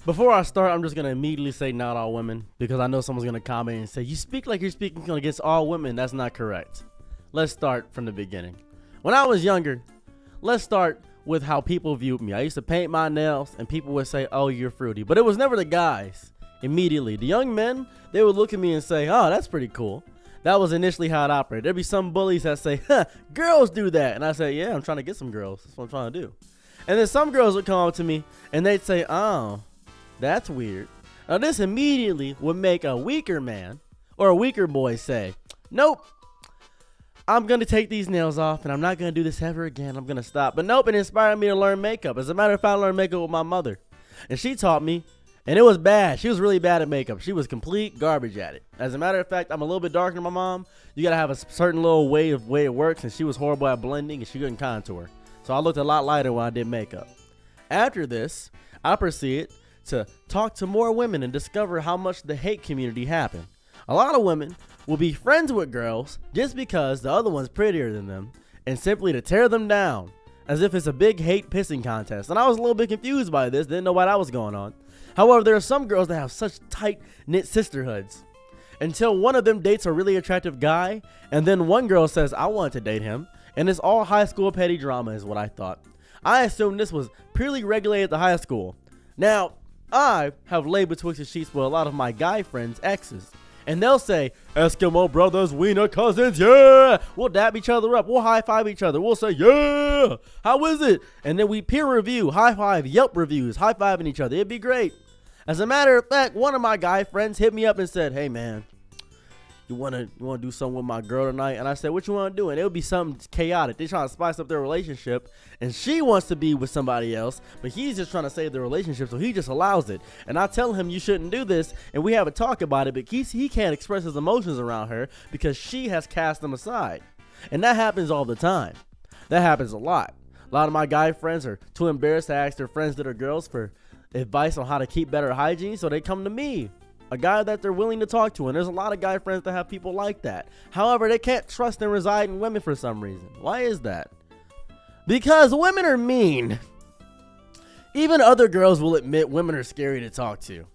Before I start, I'm just going to immediately say not all women, because I know someone's going to comment and say, you speak like you're speaking against all women. That's not correct. Let's start from the beginning. When I was younger, let's start with how people viewed me. I used to paint my nails, and people would say, oh, you're fruity. But it was never the guys. Immediately, the young men, they would look at me and say, oh, that's pretty cool. That was initially how it operated. There'd be some bullies that say, girls do that. And I say, yeah, I'm trying to get some girls. That's what I'm trying to do. And then some girls would come up to me, and they'd say, oh, that's weird. Now, this immediately would make a weaker man or a weaker boy say, nope, I'm going to take these nails off, and I'm not going to do this ever again. I'm going to stop. But nope, it inspired me to learn makeup. As a matter of fact, I learned makeup with my mother. And she taught me. And it was bad. She was really bad at makeup. She was complete garbage at it. As a matter of fact, I'm a little bit darker than my mom. You got to have a certain little way it works. And she was horrible at blending, and she couldn't contour. So I looked a lot lighter when I did makeup. After this, I proceeded to talk to more women and discover how much the hate community happened. A lot of women will be friends with girls just because the other one's prettier than them, and simply to tear them down as if it's a big hate pissing contest. And I was a little bit confused by this, didn't know why that was going on. However, there are some girls that have such tight-knit sisterhoods until one of them dates a really attractive guy, and then one girl says, I want to date him, and it's all high school petty drama is what I thought. I assumed this was purely regulated at the high school. Now, I have laid betwixt the sheets with a lot of my guy friends' exes, and they'll say, Eskimo brothers, wiener cousins, yeah! We'll dab each other up, we'll high-five each other, we'll say, yeah! How is it? And then we peer review, high-five, Yelp reviews, high-fiving each other, it'd be great. As a matter of fact, one of my guy friends hit me up and said, hey man, you wanna do something with my girl tonight? And I said, what you wanna do? And it would be something chaotic. They're trying to spice up their relationship, and she wants to be with somebody else, but he's just trying to save the relationship, so he just allows it. And I tell him you shouldn't do this, and we have a talk about it, but he can't express his emotions around her because she has cast them aside. And that happens all the time. That happens a lot. A lot of my guy friends are too embarrassed to ask their friends that are girls for advice on how to keep better hygiene, so they come to me, a guy that they're willing to talk to. And there's a lot of guy friends that have people like that. However, they can't trust and reside in women for some reason. Why is that? Because women are mean. Even other girls will admit women are scary to talk to.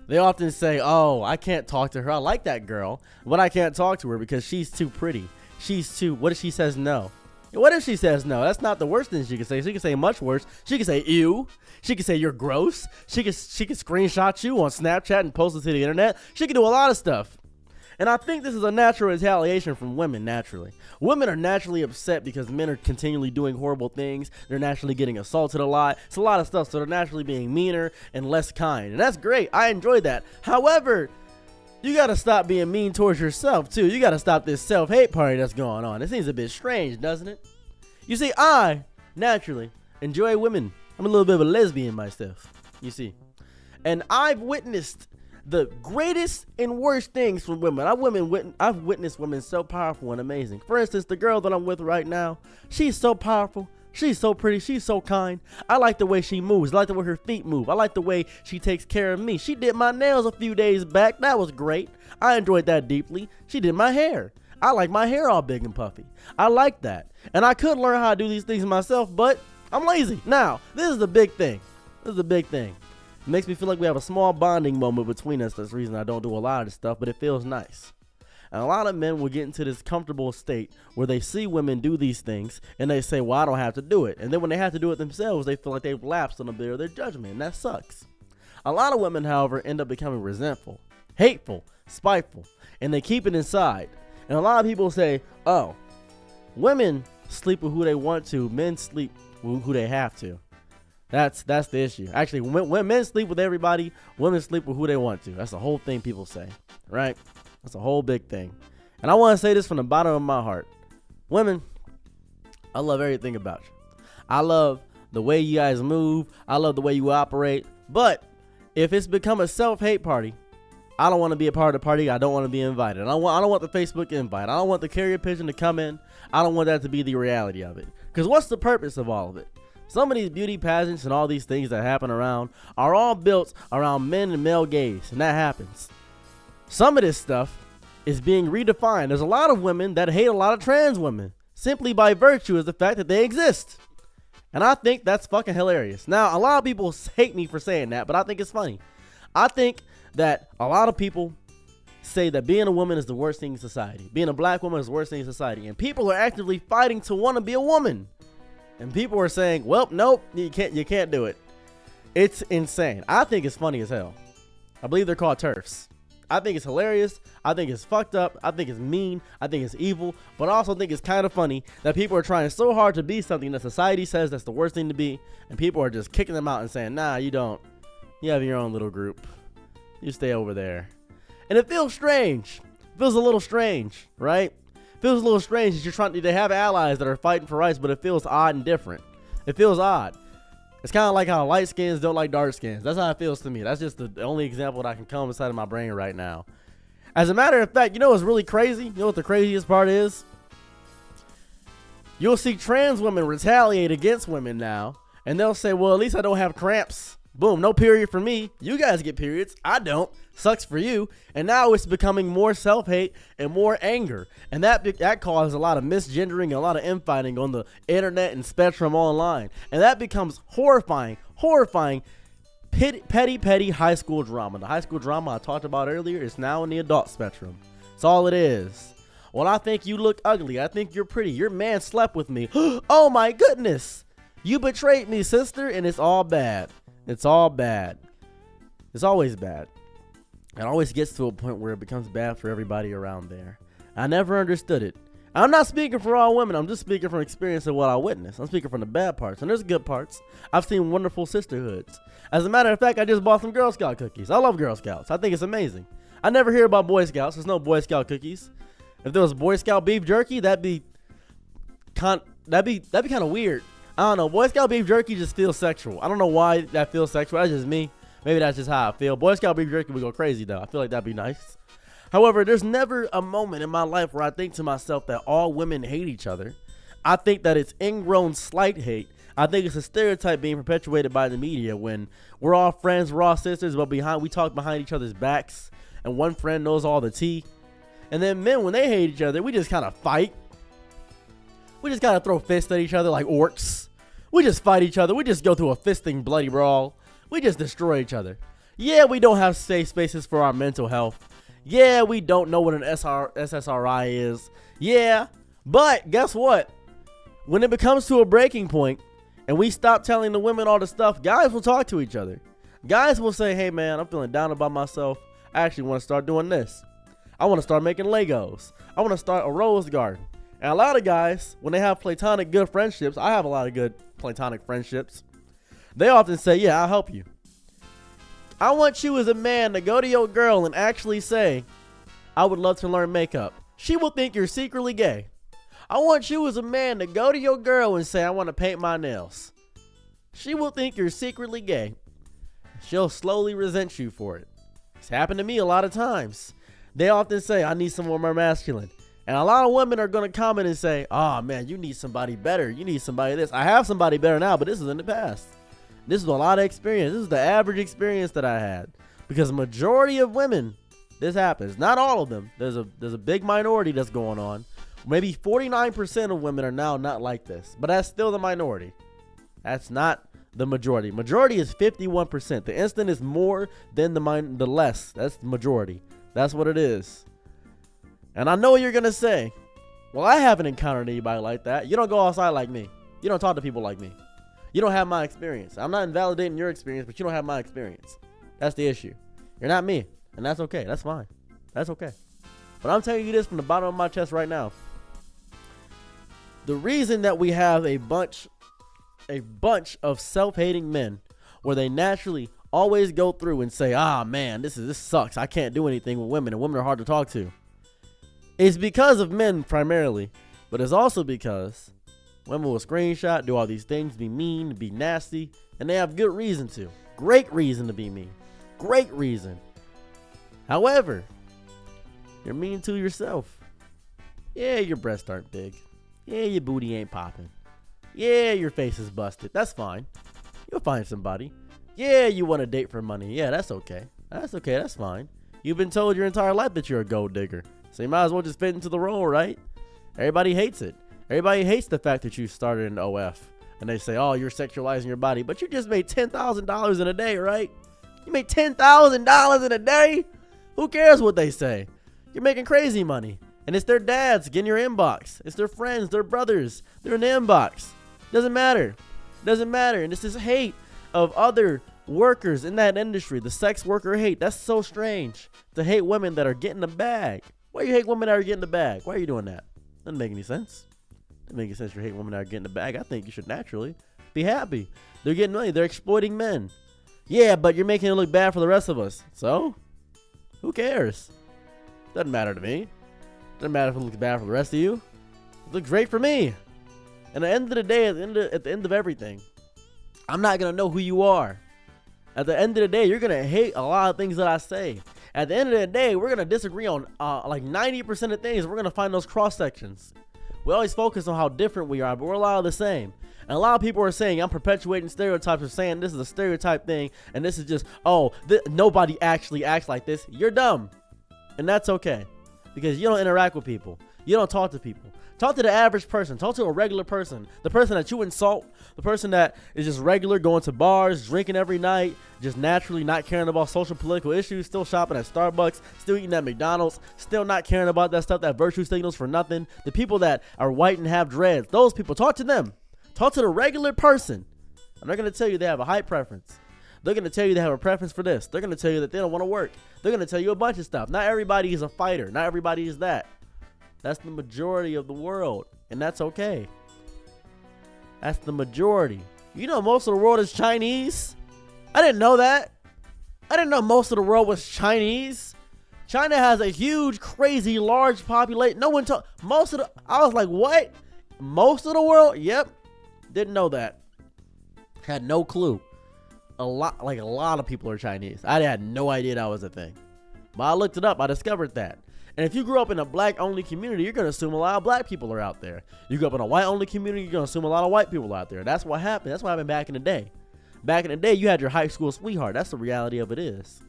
They often say, oh, I can't talk to her, I like that girl, but I can't talk to her because she's too pretty. She's too, what if she says no? What if she says no? That's not the worst thing she can say. She can say much worse. She can say ew. She can say you're gross. She can screenshot you on Snapchat and post it to the internet. She can do a lot of stuff. And I think this is a natural retaliation from women, naturally. Women are naturally upset because men are continually doing horrible things. They're naturally getting assaulted a lot. It's a lot of stuff, so they're naturally being meaner and less kind. And that's great. I enjoy that. However, you got to stop being mean towards yourself, too. You got to stop this self-hate party that's going on. It seems a bit strange, doesn't it? You see, I, naturally, enjoy women. I'm a little bit of a lesbian myself, you see. And I've witnessed the greatest and worst things from women. I've witnessed women so powerful and amazing. For instance, the girl that I'm with right now, she's so powerful. She's so pretty. She's so kind. I like the way she moves. I like the way her feet move. I like the way she takes care of me. She did my nails a few days back. That was great. I enjoyed that deeply. She did my hair. I like my hair all big and puffy. I like that. And I could learn how to do these things myself, but I'm lazy. Now, this is the big thing. It makes me feel like we have a small bonding moment between us. That's the reason I don't do a lot of this stuff, but it feels nice. And a lot of men will get into this comfortable state where they see women do these things and they say, well, I don't have to do it. And then when they have to do it themselves, they feel like they've lapsed on a bit of their judgment, and that sucks. A lot of women, however, end up becoming resentful, hateful, spiteful, and they keep it inside. And a lot of people say, oh, women sleep with who they want to, men sleep with who they have to. That's the issue. Actually, when men sleep with everybody, women sleep with who they want to. That's the whole thing people say, right? That's a whole big thing. And I want to say this from the bottom of my heart. Women, I love everything about you. I love the way you guys move. I love the way you operate. But if it's become a self-hate party, I don't want to be a part of the party. I don't want to be invited. I don't want the Facebook invite. I don't want the carrier pigeon to come in. I don't want that to be the reality of it. Because what's the purpose of all of it? Some of these beauty pageants and all these things that happen around are all built around men and male gaze, and that happens. Some of this stuff is being redefined. There's a lot of women that hate a lot of trans women simply by virtue of the fact that they exist. And I think that's fucking hilarious. Now, a lot of people hate me for saying that, but I think it's funny. I think that a lot of people say that being a woman is the worst thing in society. Being a black woman is the worst thing in society. And people are actively fighting to want to be a woman. And people are saying, well, nope, you can't do it. It's insane. I think it's funny as hell. I believe they're called TERFs. I think it's hilarious. I think it's fucked up. I think it's mean. I think it's evil. But I also think it's kind of funny that people are trying so hard to be something that society says that's the worst thing to be. And people are just kicking them out and saying, nah, you don't. You have your own little group. You stay over there. And it feels strange. It feels a little strange, right? It feels a little strange that you're trying to have allies that are fighting for rights, but it feels odd and different. It feels odd. It's kind of like how light skins don't like dark skins. That's how it feels to me. That's just the only example that I can come inside of my brain right now. As a matter of fact, you know what's really crazy? You know what the craziest part is? You'll see trans women retaliate against women now, and they'll say, well, at least I don't have cramps. Boom, no period for me. You guys get periods. I don't. Sucks for you. And now it's becoming more self-hate and more anger. And that causes a lot of misgendering and a lot of infighting on the internet and spectrum online. And that becomes horrifying, petty high school drama. The high school drama I talked about earlier is now in the adult spectrum. That's all it is. Well, I think you look ugly. I think you're pretty. Your man slept with me. Oh my goodness. You betrayed me, sister, and it's all bad. It's all bad. It's always bad. It always gets to a point where it becomes bad for everybody around there. I never understood it. I'm not speaking for all women. I'm just speaking from experience of what I witnessed. I'm speaking from the bad parts. And there's good parts. I've seen wonderful sisterhoods. As a matter of fact, I just bought some Girl Scout cookies. I love Girl Scouts. I think it's amazing. I never hear about Boy Scouts. There's no Boy Scout cookies. If there was Boy Scout beef jerky, that'd be kind of weird. I don't know. Boy Scout beef jerky just feels sexual. I don't know why that feels sexual. That's just me. Maybe that's just how I feel. Boy Scout beef jerky would go crazy, though. I feel like that'd be nice. However, there's never a moment in my life where I think to myself that all women hate each other. I think that it's ingrown slight hate. I think it's a stereotype being perpetuated by the media when we're all friends, we're all sisters, but we talk behind each other's backs, and one friend knows all the tea. And then men, when they hate each other, we just kind of fight. We just kind of throw fists at each other like orcs. We just fight each other. We just go through a fisting bloody brawl. We just destroy each other. Yeah, we don't have safe spaces for our mental health. Yeah, we don't know what an SSRI is. Yeah, but guess what? When it becomes to a breaking point and we stop telling the women all the stuff, guys will talk to each other. Guys will say, hey man, I'm feeling down about myself. I actually want to start doing this. I want to start making Legos. I want to start a rose garden. And a lot of guys, when they have platonic good friendships, I have a lot of good platonic friendships, they often say, yeah, I'll help you. I want you as a man to go to your girl and actually say, I would love to learn makeup. She will think you're secretly gay. I want you as a man to go to your girl and say, I want to paint my nails. She will think you're secretly gay. She'll slowly resent you for it. It's happened to me a lot of times. They often say, I need someone more masculine. And a lot of women are going to comment and say, oh man, you need somebody better. You need somebody this. I have somebody better now, but this is in the past. This is a lot of experience. This is the average experience that I had. Because the majority of women, this happens. Not all of them. There's a big minority that's going on. Maybe 49% of women are now not like this. But that's still the minority. That's not the majority. Majority is 51%. The instant is more than the less. That's the majority. That's what it is. And I know what you're going to say. Well, I haven't encountered anybody like that. You don't go outside like me. You don't talk to people like me. You don't have my experience. I'm not invalidating your experience, but you don't have my experience. That's the issue. You're not me. And that's okay. That's fine. That's okay. But I'm telling you this from the bottom of my chest right now. The reason that we have a bunch of self-hating men where they naturally always go through and say, ah, man, this sucks. I can't do anything with women, and women are hard to talk to. It's because of men primarily, but it's also because women will screenshot, do all these things, be mean, be nasty, and they have good reason to. Great reason to be mean. Great reason. However, you're mean to yourself. Yeah, your breasts aren't big. Yeah, your booty ain't popping. Yeah, your face is busted. That's fine. You'll find somebody. Yeah, you want to date for money. Yeah, that's okay. That's okay. That's fine. You've been told your entire life that you're a gold digger. So you might as well just fit into the role, right? Everybody hates it. Everybody hates the fact that you started an OF and they say, oh, you're sexualizing your body, but you just made $10,000 in a day, right? You made $10,000 in a day? Who cares what they say? You're making crazy money. And it's their dads getting your inbox. It's their friends, their brothers. They're in the inbox. Doesn't matter. Doesn't matter. And this is hate of other workers in that industry. The sex worker hate. That's so strange. To hate women that are getting the bag. Why you hate women that are getting the bag? Why are you doing that? Doesn't make any sense. Doesn't make any sense you hate women that are getting the bag. I think you should naturally be happy. They're getting money. They're exploiting men. Yeah, but you're making it look bad for the rest of us. So? Who cares? Doesn't matter to me. Doesn't matter if it looks bad for the rest of you. It looks great for me. And at the end of the day, at the end of everything, I'm not going to know who you are. At the end of the day, you're going to hate a lot of things that I say. At the end of the day, we're going to disagree on like 90% of things. We're going to find those cross sections. We always focus on how different we are, but we're a lot of the same. And a lot of people are saying, I'm perpetuating stereotypes, or saying this is a stereotype thing, and this is just, nobody actually acts like this. You're dumb. And that's okay. Because you don't interact with people. You don't talk to people. Talk to the average person. Talk to a regular person. The person that you insult. The person that is just regular, going to bars, drinking every night, just naturally not caring about social political issues, still shopping at Starbucks, still eating at McDonald's, still not caring about that stuff, that virtue signals for nothing. The people that are white and have dreads, those people, talk to them. Talk to the regular person. And they're going to tell you they have a height preference. They're going to tell you they have a preference for this. They're going to tell you that they don't want to work. They're going to tell you a bunch of stuff. Not everybody is a fighter. Not everybody is that. That's the majority of the world. And that's okay. That's the majority. You know most of the world is Chinese? I didn't know that. I didn't know most of the world was Chinese. China has a huge, crazy, large population. No one told. I was like, what? Most of the world? Yep. Didn't know that. Had no clue. A lot of people are Chinese. I had no idea that was a thing. But I looked it up. I discovered that. And if you grew up in a black-only community, you're going to assume a lot of black people are out there. You grew up in a white-only community, you're going to assume a lot of white people are out there. That's what happened. That's what happened back in the day. Back in the day, you had your high school sweetheart. That's the reality of it is.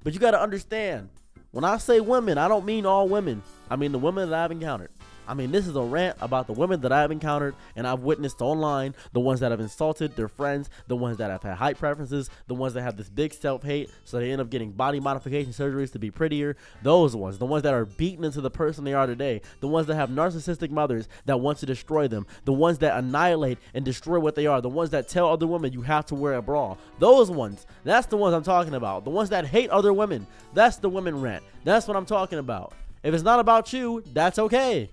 But you got to understand, when I say women, I don't mean all women. I mean the women that I've encountered. I mean, this is a rant about the women that I've encountered and I've witnessed online, the ones that have insulted their friends, the ones that have had height preferences, the ones that have this big self-hate, so they end up getting body modification surgeries to be prettier. Those ones, the ones that are beaten into the person they are today, the ones that have narcissistic mothers that want to destroy them, the ones that annihilate and destroy what they are, the ones that tell other women you have to wear a bra. Those ones, that's the ones I'm talking about. The ones that hate other women, that's the women rant. That's what I'm talking about. If it's not about you, that's okay.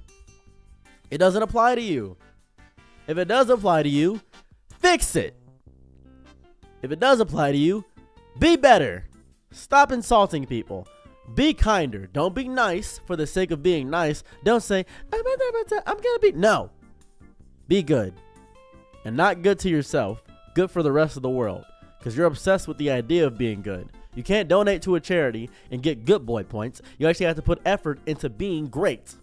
It doesn't apply to you. If it does apply to you, fix it. If it does apply to you, be better. Stop insulting people. Be kinder. Don't be nice for the sake of being nice. Don't say, I'm gonna be. No. Be good. And not good to yourself. Good for the rest of the world. Because you're obsessed with the idea of being good. You can't donate to a charity and get good boy points. You actually have to put effort into being great.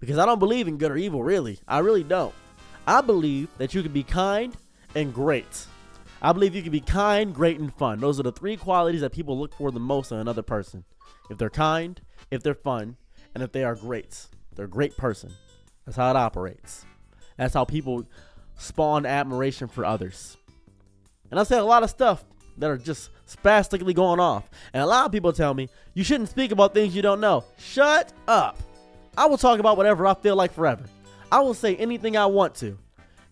Because I don't believe in good or evil, really. I really don't. I believe that you can be kind and great. I believe you can be kind, great, and fun. Those are the three qualities that people look for the most in another person. If they're kind, if they're fun, and if they are great. They're a great person. That's how it operates. That's how people spawn admiration for others. And I say a lot of stuff that are just spastically going off. And a lot of people tell me, you shouldn't speak about things you don't know. Shut up. I will talk about whatever I feel like forever. I will say anything I want to.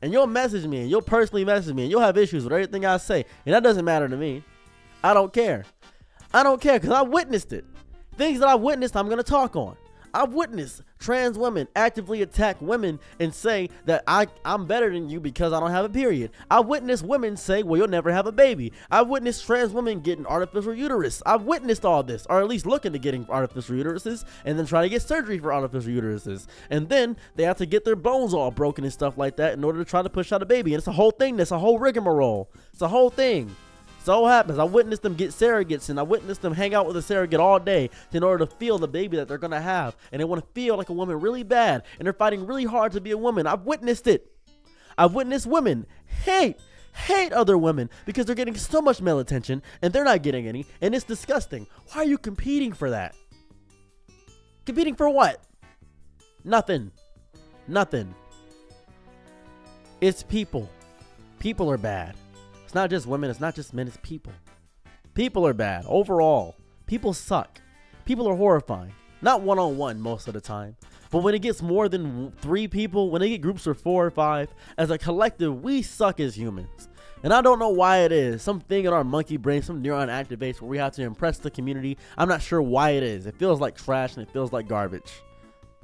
And you'll message me and you'll personally message me and you'll have issues with everything I say. And that doesn't matter to me. I don't care. I don't care because I witnessed it. Things that I witnessed, I'm going to talk on. I've witnessed trans women actively attack women and say that I'm better than you because I don't have a period. I've witnessed women say, well, you'll never have a baby. I've witnessed trans women getting artificial uterus. I've witnessed all this, or at least looking to getting artificial uteruses and then trying to get surgery for artificial uteruses. And then they have to get their bones all broken and stuff like that in order to try to push out a baby. And it's a whole thing. That's a whole rigmarole. It's a whole thing. So what happens? I witnessed them get surrogates and I witnessed them hang out with a surrogate all day in order to feel the baby that they're going to have. And they want to feel like a woman really bad. And they're fighting really hard to be a woman. I've witnessed it. I've witnessed women hate other women because they're getting so much male attention and they're not getting any. And it's disgusting. Why are you competing for that? Competing for what? Nothing. Nothing. It's people. People are bad. It's not just women, it's not just men, it's people. People are bad overall. People suck. People are horrifying. Not one-on-one most of the time. But when it gets more than 3 people, when they get groups of 4 or 5, as a collective, we suck as humans. And I don't know why it is. Something in our monkey brain, some neuron activates where we have to impress the community. I'm not sure why it is. It feels like trash and it feels like garbage.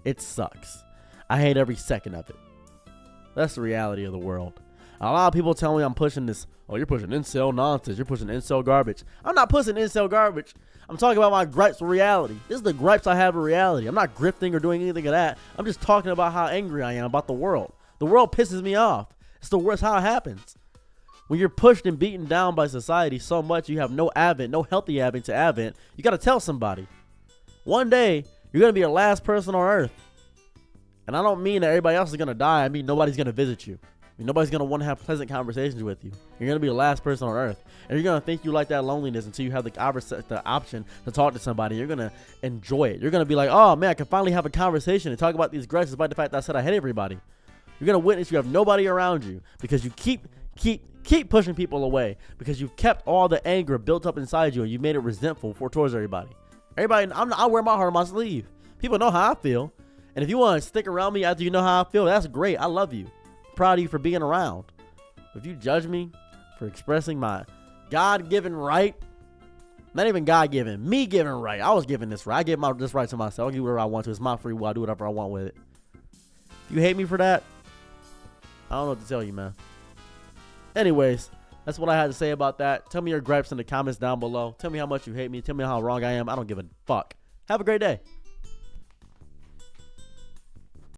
It sucks. I hate every second of it. That's the reality of the world. A lot of people tell me I'm pushing this. Oh, you're pushing incel nonsense. You're pushing incel garbage. I'm not pushing incel garbage. I'm talking about my gripes with reality. This is the gripes I have with reality. I'm not grifting or doing anything of that. I'm just talking about how angry I am about the world. The world pisses me off. It's the worst how it happens. When you're pushed and beaten down by society so much you have no advent, no healthy advent to advent, you got to tell somebody. One day, you're going to be the last person on earth. And I don't mean that everybody else is going to die. I mean nobody's going to visit you. Nobody's going to want to have pleasant conversations with you. You're going to be the last person on earth. And you're going to think you like that loneliness until you have the option to talk to somebody. You're going to enjoy it. You're going to be like, oh, man, I can finally have a conversation and talk about these grudges despite the fact that I said I hate everybody. You're going to witness you have nobody around you because you keep pushing people away because you've kept all the anger built up inside you and you made it resentful towards everybody. I wear my heart on my sleeve. People know how I feel. And if you want to stick around me after you know how I feel, that's great. I love you. Proud of you for being around. If you judge me for expressing my God-given right, not even God-given, me-given right. I was given this right. I gave this right to myself. I do whatever I want to. It's my free will. I do whatever I want with it. If you hate me for that, I don't know what to tell you, man. Anyways, that's what I had to say about that. Tell me your gripes in the comments down below. Tell me how much you hate me. Tell me how wrong I am. I don't give a fuck. Have a great day.